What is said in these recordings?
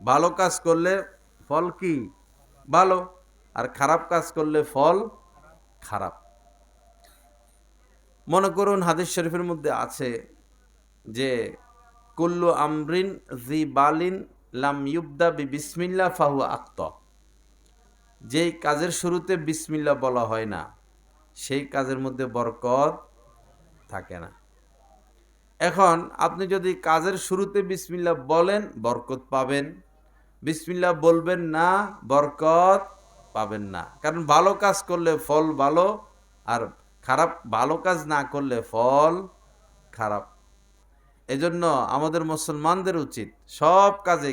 ভালো কাজ করলে ফল কি ভালো, আর খারাপ কাজ করলে ফল খারাপ। মনে করুন হাদিস শরীফের মধ্যে আছে যে কুল্লু আমরিন জি বালিন লাম ইউবদা বি বিসমিল্লাহ ফাহুয়া আখতা। যেই কাজের শুরুতে বিসমিল্লাহ বলা হয় না সেই কাজের মধ্যে বরকত থাকে না। এখন আপনি যদি কাজের শুরুতে বিসমিল্লাহ বলেন বরকত পাবেন, বিসমিল্লাহ বলবেন না বরকত পাবেন না। কারণ ভালো কাজ করলে ফল ভালো, আর ভালো কাজ না করলে ফল খারাপ। এজন্য আমাদের মুসলমানদের উচিত সব কাজে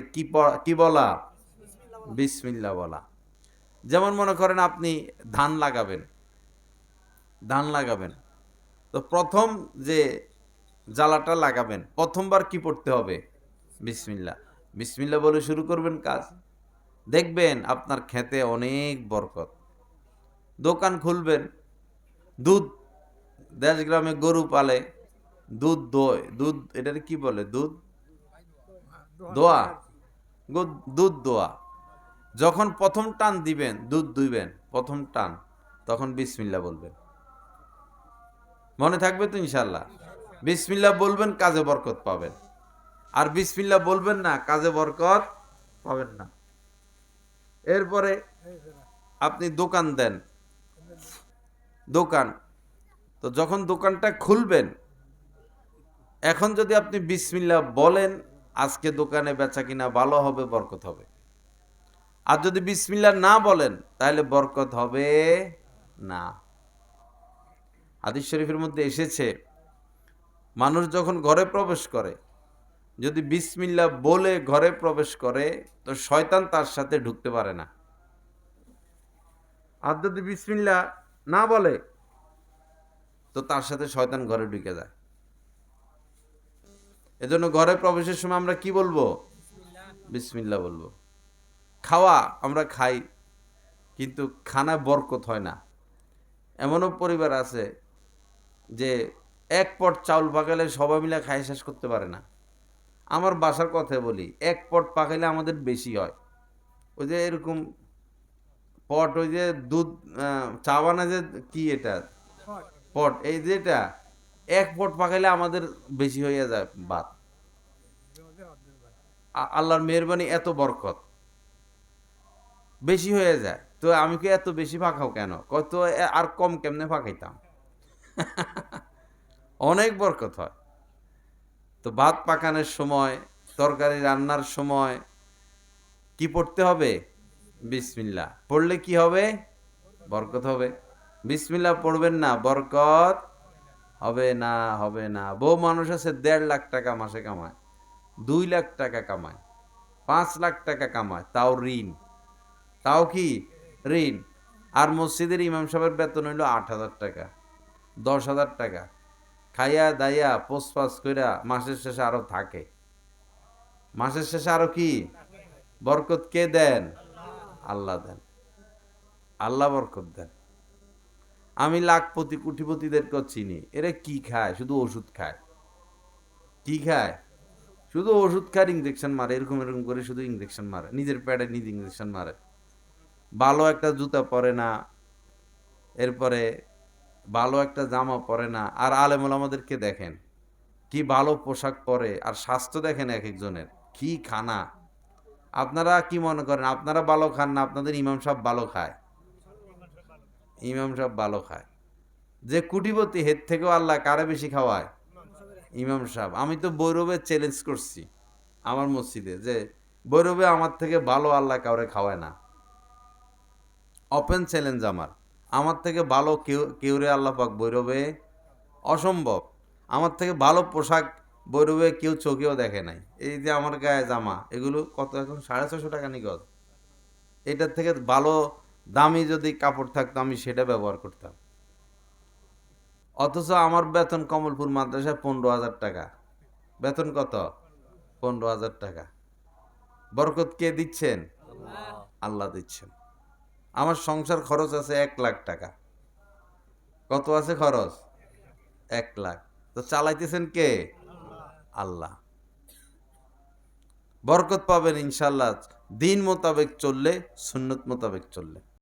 কি বলা? বিসমিল্লাহ বলা। যেমন মনে করেন আপনি ধান লাগাবেন, তো প্রথম যে জ্বালাটা লাগাবেন প্রথমবার কি পড়তে হবে? বিসমিল্লাহ। বিসমিল্লাহ বলে শুরু করবেন কাজ, দেখবেন আপনার খেতে অনেক বরকত। দোকান খুলবেন, দুধ, দেশ গ্রামে গরু পালে, দুধ দোয়, দুধ এটার কি বলে? দুধ দোয়া, দুধ দোয়া। যখন প্রথম টান দিবেন, দুধ দুইবেন, প্রথম টান, তখন বিসমিল্লাহ বলবেন। মনে থাকবে তো ইনশাল্লাহ? বিসমিল্লাহ বলবেন, কাজে বরকত পাবেন। আর বিসমিল্লাহ বলবেন না, কাজে বরকত পাবেন না। এরপরে আপনি দোকান দেন, দোকান, তো যখন দোকানটা খুলবেন, এখন যদি আপনি বিসমিল্লাহ বলেন, আজকে দোকানে বেচা কিনা ভালো হবে, বরকত হবে। আর যদি বিসমিল্লাহ না বলেন তাহলে বরকত হবে না। হাদিস শরীফের মধ্যে এসেছে মানুষ যখন ঘরে প্রবেশ করে, যদি বিসমিল্লাহ বলে ঘরে প্রবেশ করে তো শয়তান তার সাথে ঢুকতে পারে না। আর যদি বিসমিল্লাহ না বলে তো তার সাথে শয়তান ঘরে ঢুকে যায়। এজন্য ঘরে প্রবেশের সময় আমরা কি বলবো? বিসমিল্লাহ বলবো। খাওয়া আমরা খাই, কিন্তু খানা বরকত হয় না। এমনও পরিবার আছে যে এক পট চাউল পাকালে সবাই মিলে খাই শেষ করতে পারে না। আমার বাসার কথা বলি, এক পট পাকাইলে আমাদের বেশি হয়। ওই যে এরকম পট, ওই যে দুধ চা বানা যে, কি এটা পট, এই যে এটা এক পট পাকাইলে আমাদের বেশি হয়ে যায় ভাত। আল্লাহর মেহেরবানি, এত বরকত বেশি হয়ে যায়। তো আমি কি এত বেশি পাকাও কেন? কত আর কম কেমনে পাকাইতাম? অনেক বরকত হয়। তো ভাত পাকানোর সময়, তরকারি রান্নার সময় কি পড়তে হবে? বিসমিল্লাহ পড়লে কি হবে? বরকত হবে। বিসমিল্লাহ পড়বেন না, বরকত হবে না, হবে না। বহু মানুষ আছে 1.5 লাখ টাকা মাসে কামায়, 2 লাখ টাকা কামায়, 5 লাখ টাকা কামায়, তাও ঋণ। তাও কি? ঋণ। আর মসজিদের ইমাম সাহেবের বেতন হইল 8,000 টাকা, 10,000 টাকা। খাইয়া দাইয়া পোসপাস কইরা মাসের শেষে আরো থাকে। মাসের শেষে আরো কি? বরকত কে দেন? আল্লাহ দেন। আল্লাহ বরকত দেন। আমি লাখপতি কোটিপতিদেরকে চিনি, এরা কি খায়? শুধু ওষুধ খায়। কি খায়? শুধু ওষুধ খায়, ইঞ্জেকশন মারে, এরকম এরকম করে শুধু ইঞ্জেকশন মারে, নিজের পেটে নিজে ইঞ্জেকশন মারে। ভালো একটা জুতা পরে না, এরপরে ভালো একটা জামা পরে না। আর আলেম ওলামাদেরকে দেখেন কি ভালো পোশাক পরে, আর স্বাস্থ্য দেখেন এক একজনের, কি খানা। আপনারা কি মনে করেন আপনারা ভালো খান না আপনাদের ইমাম সাহেব ভালো খায়? ইমাম সাহেব ভালো খায়। যে কোটিপতি হের থেকেও আল্লাহ কারে বেশি খাওয়ায়? ইমাম সাহেব। আমি তো বৈরবে চ্যালেঞ্জ করছি আমার মসজিদে, যে বৈরবে আমার থেকে ভালো আল্লাহ কাউরে খাওয়ায় না। ওপেন চ্যালেঞ্জ আমার। আমার থেকে ভালো কেউরে আল্লাহ পাক বৈরবে অসম্ভব। আমার থেকে ভালো পোশাক বৈরবে কেউ চোখেও দেখে নাই। এই যে আমার গায়ে জামা, এগুলো কত এখন? 650 টাকা নিগদ। এটার থেকে ভালো দামি যদি কাপড় থাকতো আমি সেটা ব্যবহার করতাম। অথচ আমার বেতন কমলপুর মাদ্রাসায় 15,000 টাকা বেতন। কত? 15,000 টাকা। বরকত কে দিচ্ছেন? আল্লাহ দিচ্ছেন। আমার সংসার খরচ আছে 1 লাখ টাকা। কত আছে খরচ? 1 লাখ। তো চালাইতেছেন কে? আল্লাহ। বরকত পাবেন ইনশাল্লাহ, দিন মোতাবেক চললে, সুন্নত মোতাবেক চললে।